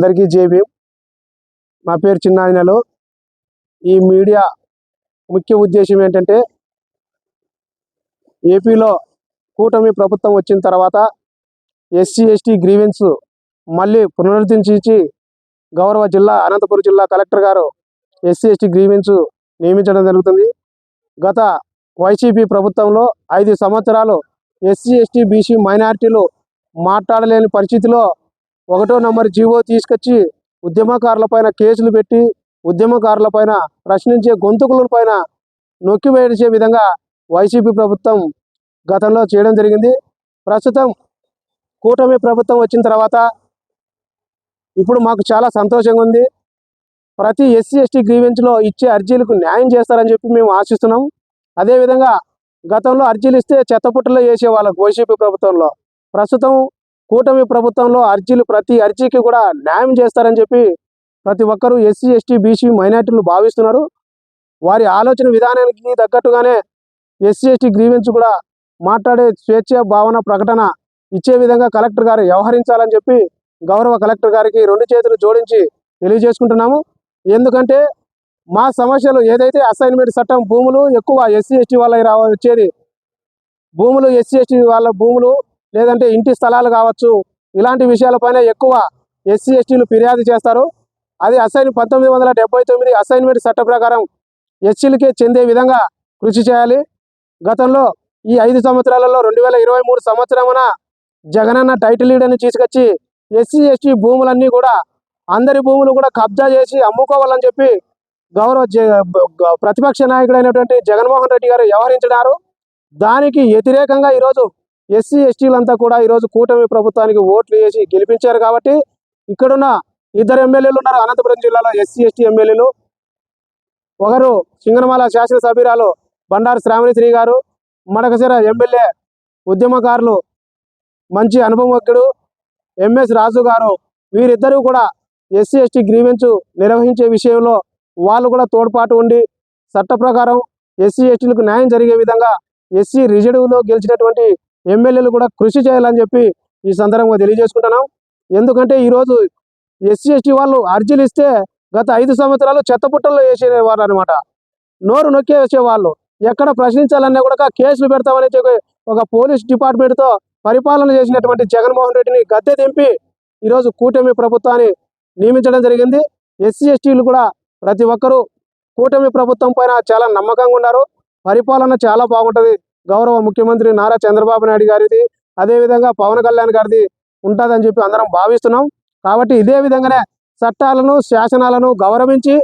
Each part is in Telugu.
అందరికీ జై భీమ్. నా పేరు చిన్నాయనలు. ఈ మీడియా ముఖ్య ఉద్దేశం ఏంటంటే, ఏపీలో కూటమి ప్రభుత్వం వచ్చిన తర్వాత ఎస్సీ ఎస్టీ గ్రీవెన్స్ మళ్ళీ పునరుద్ధరించి గౌరవ అనంతపురం జిల్లా కలెక్టర్ గారు ఎస్సీ ఎస్టీ గ్రీవెన్స్ నియమించడం జరుగుతుంది. గత వైసీపీ ప్రభుత్వంలో 5 సంవత్సరాలు ఎస్సీ ఎస్టీ బీసీ మైనారిటీలు మాట్లాడలేని పరిస్థితిలో 1వ నంబర్ జీవో తీసుకొచ్చి ఉద్యమకారులపైన కేసులు పెట్టి ఉద్యమకారులపైన ప్రశ్నించే గొంతుకులపైన నొక్కివేసే విధంగా వైసీపీ ప్రభుత్వం గతంలో చేయడం జరిగింది. ప్రస్తుతం కూటమి ప్రభుత్వం వచ్చిన తర్వాత ఇప్పుడు మాకు చాలా సంతోషంగా ఉంది. ప్రతి ఎస్సీ ఎస్టీ గ్రీవెన్స్లో ఇచ్చే అర్జీలకు న్యాయం చేస్తారని చెప్పి మేము ఆశిస్తున్నాం. అదేవిధంగా గతంలో అర్జీలు ఇస్తే చెత్తపుట్టలో వేసేవాళ్ళకు వైసీపీ ప్రభుత్వంలో, ప్రస్తుతం కూటమి ప్రభుత్వంలో ప్రతి అర్జీకి కూడా న్యాయం చేస్తారని చెప్పి ప్రతి ఒక్కరూ ఎస్సీ ఎస్టీ బీసీ మైనార్టీలు భావిస్తున్నారు. వారి ఆలోచన విధానానికి తగ్గట్టుగానే ఎస్సీ ఎస్టీ గ్రీవెన్స్ కూడా మాట్లాడే స్వేచ్ఛ భావన ప్రకటన ఇచ్చే విధంగా కలెక్టర్ గారు వ్యవహరించాలని చెప్పి గౌరవ కలెక్టర్ గారికి 2 చేతులు జోడించి తెలియజేసుకుంటున్నాము. ఎందుకంటే మా సమస్యలు ఏదైతే అసైన్మెంట్ చట్టం భూములు ఎక్కువ ఎస్సీ ఎస్టీ వాళ్ళకి వచ్చేది భూములు, ఎస్సీ ఎస్టీ వాళ్ళ భూములు లేదంటే ఇంటి స్థలాలు కావచ్చు, ఇలాంటి విషయాలపైన ఎక్కువ ఎస్సీ ఎస్టీలు ఫిర్యాదు చేస్తారు. అది 1979 అసైన్మెంట్ చట్ట ప్రకారం ఎస్సీలకే చెందే విధంగా కృషి చేయాలి. గతంలో ఈ 5 సంవత్సరాలలో 2023 సంవత్సరమున జగనన్న టైటిల్ డీడ్ని తీసుకొచ్చి ఎస్సీ ఎస్టీ భూములన్నీ కూడా అందరి భూములు కూడా కబ్జా చేసి అమ్ముకోవాలని చెప్పి గౌరవ ప్రతిపక్ష నాయకుడైనటువంటి జగన్మోహన్ రెడ్డి గారు వ్యవహరించినారు. దానికి వ్యతిరేకంగా ఈరోజు ఎస్సీ ఎస్టీలంతా కూడా ఈరోజు కూటమి ప్రభుత్వానికి ఓట్లు వేసి గెలిపించారు. కాబట్టి ఇక్కడున్న 2 ఎమ్మెల్యేలు ఉన్నారు అనంతపురం జిల్లాలో ఎస్సీ ఎస్టీ ఎమ్మెల్యేలు. ఒకరు సింగనమల శాసనసభ్యురాలు బండారు శ్రావణిశ్రీ గారు, మడకసిర ఎమ్మెల్యే ఉద్యమకారులు మంచి అనుభవజ్ఞుడు ఎంఎస్ రాజు గారు. వీరిద్దరూ కూడా ఎస్సీ ఎస్టీ గ్రీవెన్స్ నిర్వహించే విషయంలో వాళ్ళు కూడా తోడ్పాటు ఉండి చట్ట ప్రకారం ఎస్సీ ఎస్టీలకు న్యాయం జరిగే విధంగా ఎస్సీ రిజర్వ్లో గెలిచినటువంటి ఎమ్మెల్యేలు కూడా కృషి చేయాలని చెప్పి ఈ సందర్భంగా తెలియజేసుకుంటున్నాం. ఎందుకంటే ఈరోజు ఎస్సీ ఎస్టీ వాళ్ళు అర్జీలు ఇస్తే గత 5 సంవత్సరాలు చెత్తపుట్టల్లో వేసేవారు అనమాట. నోరు నొక్కే వేసేవాళ్ళు. ఎక్కడ ప్రశ్నించాలన్నా కూడా కేసులు పెడతామని చెప్పి ఒక పోలీస్ డిపార్ట్మెంట్తో పరిపాలన చేసినటువంటి జగన్మోహన్ రెడ్డిని గద్దె దింపి ఈరోజు కూటమి ప్రభుత్వాన్ని నియమించడం జరిగింది. ఎస్సీ ఎస్టీలు కూడా ప్రతి ఒక్కరూ కూటమి ప్రభుత్వం పైన చాలా నమ్మకంగా ఉన్నారు. పరిపాలన చాలా బాగుంటుంది. గౌరవ ముఖ్యమంత్రి నారా చంద్రబాబు నాయుడు గారిది, అదేవిధంగా పవన్ కళ్యాణ్ గారిది ఉంటుందని చెప్పి అందరం భావిస్తున్నాం. కాబట్టి ఇదే విధంగానే చట్టాలను శాసనాలను గౌరవించి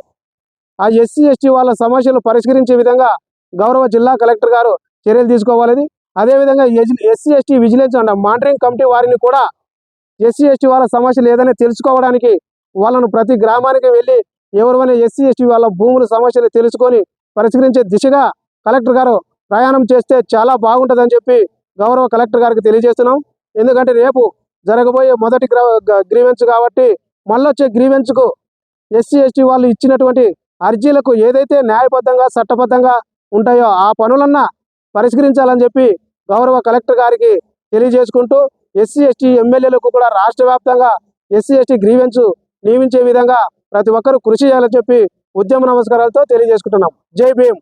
ఆ ఎస్సీ ఎస్టీ వాళ్ళ సమస్యలు పరిష్కరించే విధంగా గౌరవ జిల్లా కలెక్టర్ గారు చర్యలు తీసుకోవాలని, అదేవిధంగా SC ST vigilance and monitoring committee వారిని కూడా ఎస్సీ ఎస్టీ వాళ్ళ సమస్యలు ఏదైనా తెలుసుకోవడానికి వాళ్ళను ప్రతి గ్రామానికి వెళ్ళి ఎవరైనా ఎస్సీ ఎస్టీ వాళ్ళ భూముల సమస్యలు తెలుసుకొని పరిష్కరించే దిశగా కలెక్టర్ గారు ప్రయాణం చేస్తే చాలా బాగుంటుందని చెప్పి గౌరవ కలెక్టర్ గారికి తెలియజేస్తున్నాం. ఎందుకంటే రేపు జరగబోయే మొదటి గ్రీవెన్స్ కాబట్టి మళ్ళీ వచ్చే గ్రీవెన్స్కు ఎస్సీ ఎస్టీ వాళ్ళు ఇచ్చినటువంటి అర్జీలకు ఏదైతే న్యాయబద్ధంగా చట్టబద్ధంగా ఉంటాయో ఆ పనులన్నా పరిష్కరించాలని చెప్పి గౌరవ కలెక్టర్ గారికి తెలియజేసుకుంటూ ఎస్సీ ఎస్టీ ఎమ్మెల్యేలకు కూడా రాష్ట్ర వ్యాప్తంగా ఎస్సీ ఎస్టీ గ్రీవెన్స్ నియమించే విధంగా ప్రతి ఒక్కరూ కృషి చేయాలని చెప్పి ఉద్యమ నమస్కారాలతో తెలియజేసుకుంటున్నాం. జై భీమ్.